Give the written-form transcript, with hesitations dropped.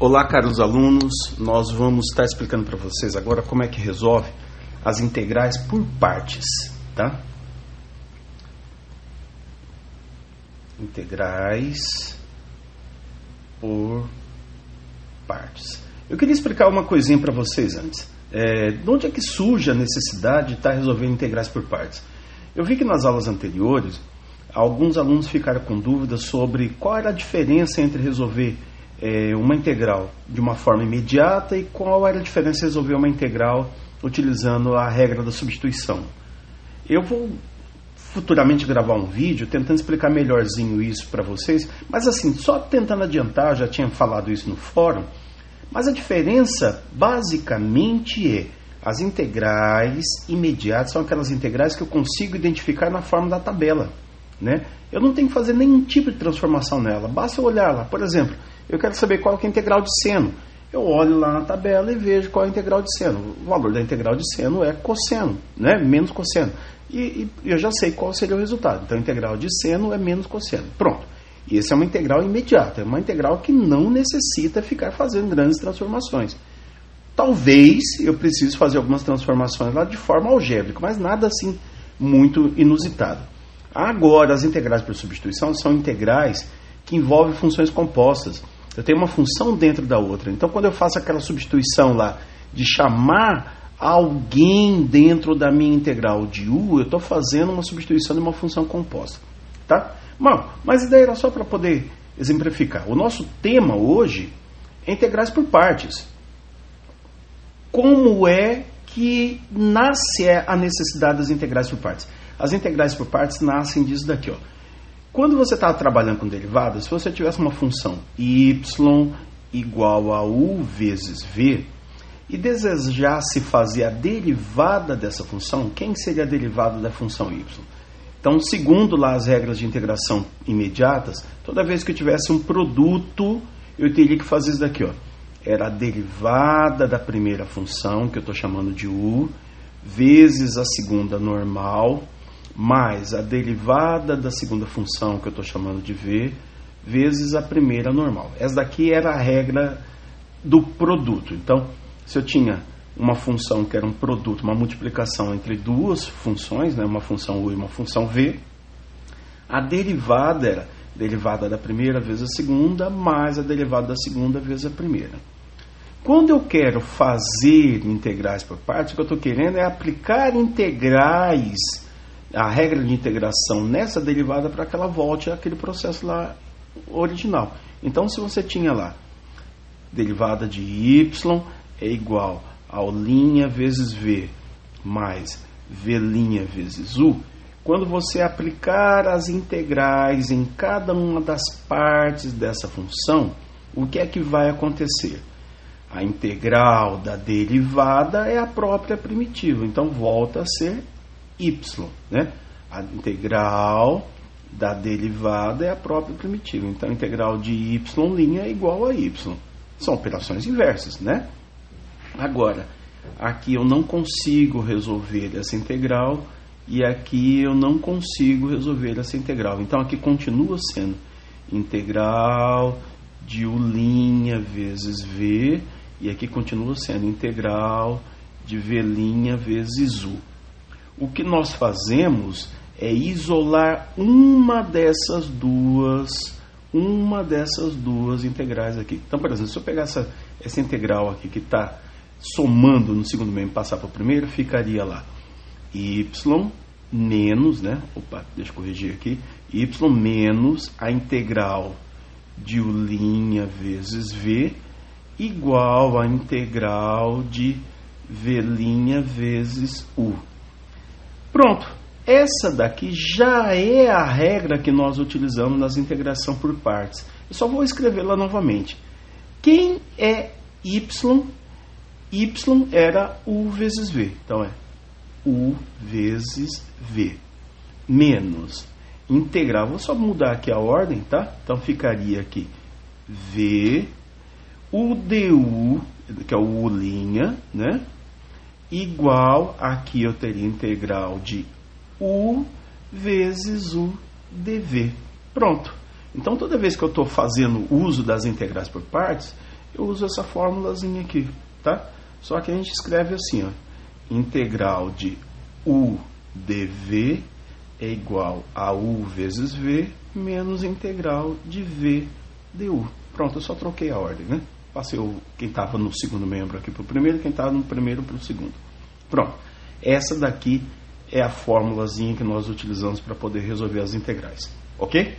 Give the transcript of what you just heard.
Olá, caros alunos, nós vamos estar explicando para vocês agora como é que resolve as integrais por partes, tá? Integrais por partes. Eu queria explicar uma coisinha para vocês antes. De onde é que surge a necessidade de estar resolvendo integrais por partes? Eu vi que nas aulas anteriores, alguns alunos ficaram com dúvidas sobre qual era a diferença entre resolver uma integral de uma forma imediata e qual era a diferença de resolver uma integral utilizando a regra da substituição. Eu vou futuramente gravar um vídeo tentando explicar melhorzinho isso para vocês, mas assim, só tentando adiantar, já tinha falado isso no fórum, mas a diferença basicamente é as integrais imediatas são aquelas integrais que eu consigo identificar na forma da tabela, né? Eu não tenho que fazer nenhum tipo de transformação nela, basta eu olhar lá. Por exemplo, eu quero saber qual que é a integral de seno. Eu olho lá na tabela e vejo qual é a integral de seno. O valor da integral de seno é cosseno, né? Menos cosseno. E eu já sei qual seria o resultado. Então, a integral de seno é menos cosseno. Pronto. E essa é uma integral imediata. É uma integral que não necessita ficar fazendo grandes transformações. Talvez eu precise fazer algumas transformações lá de forma algébrica, mas nada assim muito inusitado. Agora, as integrais por substituição são integrais que envolvem funções compostas. Eu tenho uma função dentro da outra. Então, quando eu faço aquela substituição lá de chamar alguém dentro da minha integral de u, eu estou fazendo uma substituição de uma função composta. Tá? Bom, mas a ideia era só para poder exemplificar. O nosso tema hoje é integrais por partes. Como é que nasce a necessidade das integrais por partes? As integrais por partes nascem disso daqui, ó. Quando você está trabalhando com derivadas, se você tivesse uma função y igual a u vezes v e desejasse fazer a derivada dessa função, quem seria a derivada da função y? Então, segundo lá as regras de integração imediatas, toda vez que eu tivesse um produto, eu teria que fazer isso daqui, ó. Era a derivada da primeira função, que eu estou chamando de u, vezes a segunda normal, mais a derivada da segunda função, que eu estou chamando de v, vezes a primeira normal. Essa daqui era a regra do produto. Então, se eu tinha uma função que era um produto, uma multiplicação entre duas funções, né, uma função u e uma função v, a derivada era a derivada da primeira vezes a segunda, mais a derivada da segunda vezes a primeira. Quando eu quero fazer integrais por partes, o que eu estou querendo é aplicar integrais, a regra de integração nessa derivada para que ela volte àquele processo lá original. Então, se você tinha lá derivada de y é igual a u' vezes v mais v' vezes u, quando você aplicar as integrais em cada uma das partes dessa função, o que é que vai acontecer? A integral da derivada é a própria primitiva, então volta a ser y, né? A integral da derivada é a própria primitiva, então a integral de y' é igual a y. São operações inversas, né? Agora, aqui eu não consigo resolver essa integral e aqui eu não consigo resolver essa integral. Então aqui continua sendo integral de u' vezes v e aqui continua sendo integral de v' vezes u. O que nós fazemos é isolar uma dessas duas integrais aqui. Então, por exemplo, se eu pegar essa integral aqui que está somando no segundo membro e passar para o primeiro, ficaria lá y menos, né? Opa, deixa eu corrigir aqui. Y menos a integral de u' vezes v igual a integral de v' vezes u. Pronto, essa daqui já é a regra que nós utilizamos nas integração por partes. Eu só vou escrevê-la novamente. Quem é y? Y era u vezes v. Então é u vezes v. Menos integral. Vou só mudar aqui a ordem, tá? Então ficaria aqui v, u du, que é o u', né? Igual, aqui eu teria integral de u vezes u dv. Pronto. Então, toda vez que eu estou fazendo uso das integrais por partes, eu uso essa fórmulazinha aqui, tá? Só que a gente escreve assim, ó, integral de U dV é igual a U vezes V menos integral de V du. Pronto, eu só troquei a ordem, né? Passei quem estava no segundo membro aqui para o primeiro, quem estava no primeiro para o segundo. Pronto, essa daqui é a formulazinha que nós utilizamos para poder resolver as integrais, ok?